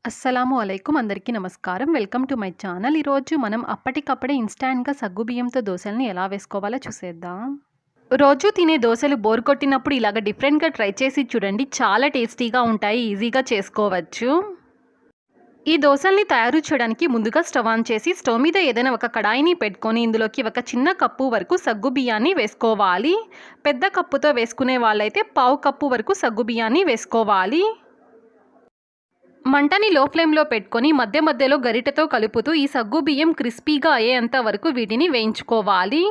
అస్సలాము అలైకుం అందరికీ నమస్కారం. Welcome to my channel. ఈరోజు మనం అప్పటికప్పుడే ఇన్‌స్టాంట్‌గా సగ్గుబియ్యంతో దోసల్ని ఎలా వేసుకోవాలో చూసేద్దాం. రోజు తినే దోసలు బోర్ కొట్టినప్పుడు ఇలాగ డిఫరెంట్‌గా ట్రై చేసి చూడండి. చాలా టేస్టీగా ఉంటాయి. ఈజీగా చేసుకోవచ్చు. ఈ దోసల్ని తయారు చేయడానికి ముందుగా స్టవ్ ఆన్ చేసి స్టవ్ మీద ఏదైనా ఒక కడాయిని పెట్టుకొని ఇందులోకి ఒక చిన్న కప్పు వరకు సగ్గుబియ్యాన్ని వేసుకోవాలి. పెద్ద కప్పుతో వేసుకునే వాళ్ళైతే పావు కప్పు వరకు సగ్గుబియ్యాన్ని వేసుకోవాలి. మంటని లో ఫ్లేమ్‌లో పెట్టుకొని మధ్య మధ్యలో గరిటెతో కలుపుతూ ఈ సగ్గుబియ్యం క్రిస్పీగా అయ్యేంత వరకు వీటిని వేయించుకోవాలి.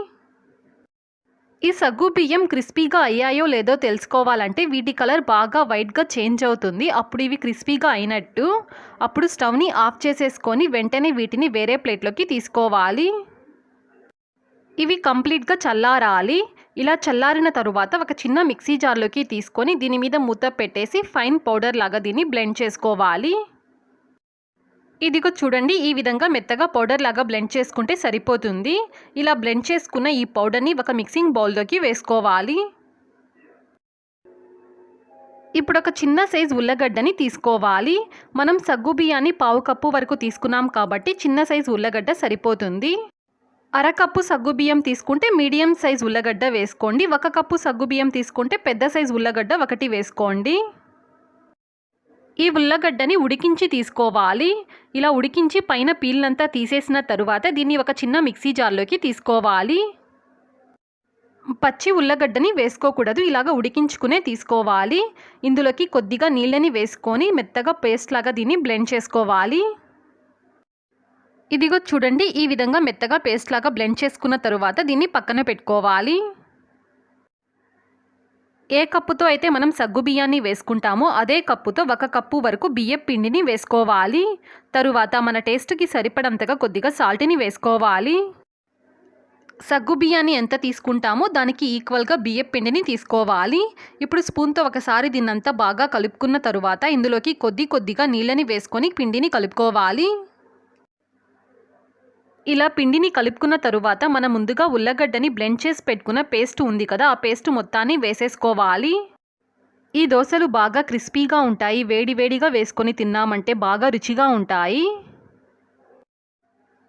ఈ సగ్గుబియ్యం క్రిస్పీగా అయ్యాయో లేదో తెలుసుకోవాలంటే వీటి కలర్ బాగా వైట్‌గా చేంజ్ అవుతుంది. అప్పుడు ఇవి క్రిస్పీగా అయినట్టు. అప్పుడు స్టవ్‌ని ఆఫ్ చేసేసుకొని వెంటనే వీటిని వేరే ప్లేట్‌లోకి తీసుకోవాలి. ఇవి కంప్లీట్‌గా చల్లారాలి. ఇలా చల్లారిన తరువాత ఒక చిన్న మిక్సీ జార్‌లోకి తీసుకొని దీని మీద మూత పెట్టేసి ఫైన్ పౌడర్ లాగా దీన్ని బ్లెండ్ చేసుకోవాలి. ఇదిగో చూడండి, ఈ విధంగా మెత్తగా పౌడర్ లాగా బ్లెండ్ చేసుకుంటే సరిపోతుంది. ఇలా బ్లెండ్ చేసుకున్న ఈ పౌడర్ని ఒక మిక్సింగ్ బౌల్లోకి వేసుకోవాలి. ఇప్పుడు ఒక చిన్న సైజ్ ఉల్లగడ్డని తీసుకోవాలి. మనం సగ్గుబియ్యాన్ని పావు కప్పు వరకు తీసుకున్నాం కాబట్టి చిన్న సైజ్ ఉల్లగడ్డ సరిపోతుంది. అరకప్పు సగ్గుబియ్యం తీసుకుంటే మీడియం సైజ్ ఉల్లగడ్డ వేసుకోండి. ఒక కప్పు సగ్గుబియ్యం తీసుకుంటే పెద్ద సైజ్ ఉల్లగడ్డ ఒకటి వేసుకోండి. ఈ ఉల్లగడ్డని ఉడికించి తీసుకోవాలి. ఇలా ఉడికించి పైన పీల్నంతా తీసేసిన తరువాత దీన్ని ఒక చిన్న మిక్సీ జార్లోకి తీసుకోవాలి. పచ్చి ఉల్లగడ్డని వేసుకోకూడదు. ఇలాగ ఉడికించుకునే తీసుకోవాలి. ఇందులోకి కొద్దిగా నీళ్ళని వేసుకొని మెత్తగా పేస్ట్ లాగా దీన్ని బ్లెండ్ చేసుకోవాలి. ఇదిగో చూడండి, ఈ విధంగా మెత్తగా పేస్ట్ లాగా బ్లెండ్ చేసుకున్న తరువాత దీన్ని పక్కన పెట్టుకోవాలి. ఏ కప్పుతో అయితే మనం సగ్గుబియ్యాన్ని వేసుకుంటామో అదే కప్పుతో ఒక కప్పు వరకు బియ్యం పిండిని వేసుకోవాలి. తరువాత మన టేస్ట్కి సరిపడంతగా కొద్దిగా సాల్ట్ని వేసుకోవాలి. సగ్గుబియ్యాన్ని ఎంత తీసుకుంటామో దానికి ఈక్వల్గా బియ్యం పిండిని తీసుకోవాలి. ఇప్పుడు స్పూన్తో ఒకసారి దీన్నంతా బాగా కలుపుకున్న తరువాత ఇందులోకి కొద్దిగా నీళ్ళని వేసుకొని పిండిని కలుపుకోవాలి. ఇలా పిండిని కలుపుకున్న తరువాత మనం ముందుగా ఉల్లగడ్డని బ్లెండ్ చేసి పెట్టుకున్న పేస్ట్ ఉంది కదా, ఆ పేస్ట్ మొత్తాన్ని వేసేసుకోవాలి. ఈ దోసలు బాగా క్రిస్పీగా ఉంటాయి. వేడి వేడిగా వేసుకొని తిన్నామంటే బాగా రుచిగా ఉంటాయి.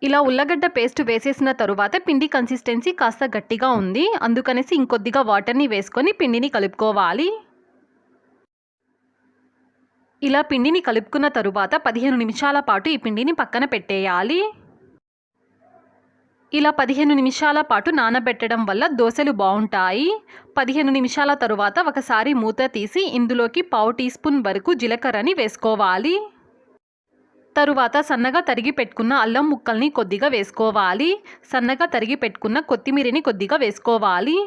ఇలా ఉల్లగడ్డ పేస్ట్ వేసేసిన తరువాత పిండి కన్సిస్టెన్సీ కాస్త గట్టిగా ఉంది. అందుకనేసి ఇంకొద్దిగా వాటర్ని వేసుకొని పిండిని కలుపుకోవాలి. ఇలా పిండిని కలుపుకున్న తరువాత 15 నిమిషాల పాటు ఈ పిండిని పక్కన పెట్టేయాలి. ఇలా 15 నిమిషాల పాటు నానబెట్టడం వల్ల దోసలు బాగుంటాయి. 15 నిమిషాల తరువాత ఒకసారి మూత తీసి ఇందులోకి పావు టీ స్పూన్ వరకు జీలకర్రని వేసుకోవాలి. తరువాత సన్నగా తరిగి పెట్టుకున్న అల్లం ముక్కల్ని కొద్దిగా వేసుకోవాలి. సన్నగా తరిగి పెట్టుకున్న కొత్తిమీరని కొద్దిగా వేసుకోవాలి.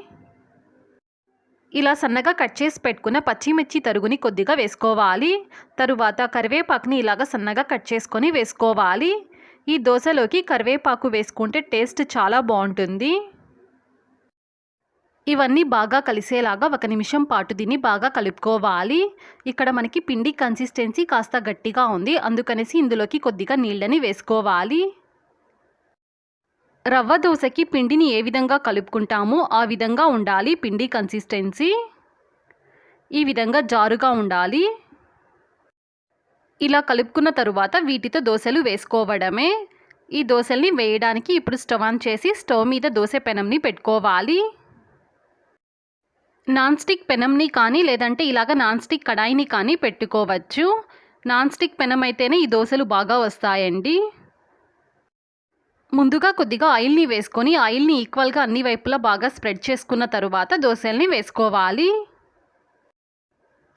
ఇలా సన్నగా కట్ చేసి పెట్టుకున్న పచ్చిమిర్చి తరుగుని కొద్దిగా వేసుకోవాలి. తరువాత కరివేపాకుని ఇలాగ సన్నగా కట్ చేసుకొని వేసుకోవాలి. ఈ దోసలోకి కరివేపాకు వేసుకుంటే టేస్ట్ చాలా బాగుంటుంది. ఇవన్నీ బాగా కలిసేలాగా 1 నిమిషం పాటు దీన్ని బాగా కలుపుకోవాలి. ఇక్కడ మనకి పిండి కన్సిస్టెన్సీ కాస్త గట్టిగా ఉంది. అందుకనేసి ఇందులోకి కొద్దిగా నీళ్ళని వేసుకోవాలి. రవ్వ దోసకి పిండిని ఏ విధంగా కలుపుకుంటామో ఆ విధంగా ఉండాలి పిండి కన్సిస్టెన్సీ. ఈ విధంగా జారుగా ఉండాలి. ఇలా కలుపుకున్న తరువాత వీటితో దోసలు వేసుకోవడమే. ఈ దోసల్ని వేయడానికి ఇప్పుడు స్టవ్ ఆన్ చేసి స్టవ్ మీద దోస పెనంని పెట్టుకోవాలి. నాన్ స్టిక్ పెనంని కానీ లేదంటే ఇలాగ నాన్ స్టిక్ కడాయిని కానీ పెట్టుకోవచ్చు. నాన్ స్టిక్ పెనం అయితేనే ఈ దోసలు బాగా వస్తాయండి. ముందుగా కొద్దిగా ఆయిల్ని వేసుకొని ఆయిల్ని ఈక్వల్గా అన్ని వైపులా బాగా స్ప్రెడ్ చేసుకున్న తరువాత దోసల్ని వేసుకోవాలి.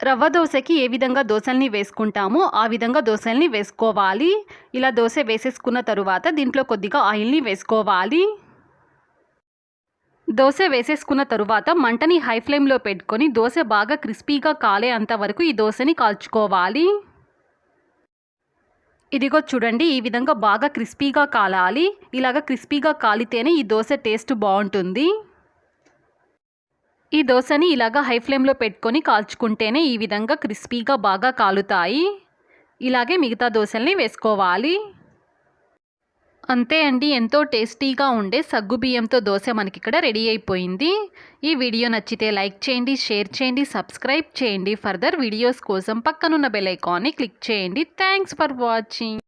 రవ్వ దోసకి ఏ విధంగా దోసల్ని వేసుకుంటామో ఆ విధంగా దోసల్ని వేసుకోవాలి. ఇలా దోస వేసేసుకున్న తరువాత దీంట్లో కొద్దిగా ఆయిల్ని వేసుకోవాలి. దోస వేసేసుకున్న తరువాత మంటని హై ఫ్లేమ్లో పెట్టుకొని దోస బాగా క్రిస్పీగా కాలే అంతవరకు ఈ దోసని కాల్చుకోవాలి. ఇదిగో చూడండి, ఈ విధంగా బాగా క్రిస్పీగా కాలాలి. ఇలాగ క్రిస్పీగా కాలితేనే ఈ దోస టేస్ట్ బాగుంటుంది. ఈ దోసని ఇలాగ హై ఫ్లేమ్లో పెట్టుకొని కాల్చుకుంటేనే ఈ విధంగా క్రిస్పీగా బాగా కాలుతాయి. ఇలాగే మిగతా దోసల్ని వేసుకోవాలి. అంతే అండి, ఎంతో టేస్టీగా ఉండే సగ్గుబియ్యంతో దోశ మనకిక్కడ రెడీ అయిపోయింది. ఈ వీడియో నచ్చితే లైక్ చేయండి, షేర్ చేయండి, సబ్స్క్రైబ్ చేయండి. ఫర్దర్ వీడియోస్ కోసం పక్కనున్న బెల్ ఐకాన్ని క్లిక్ చేయండి. Thanks for watching.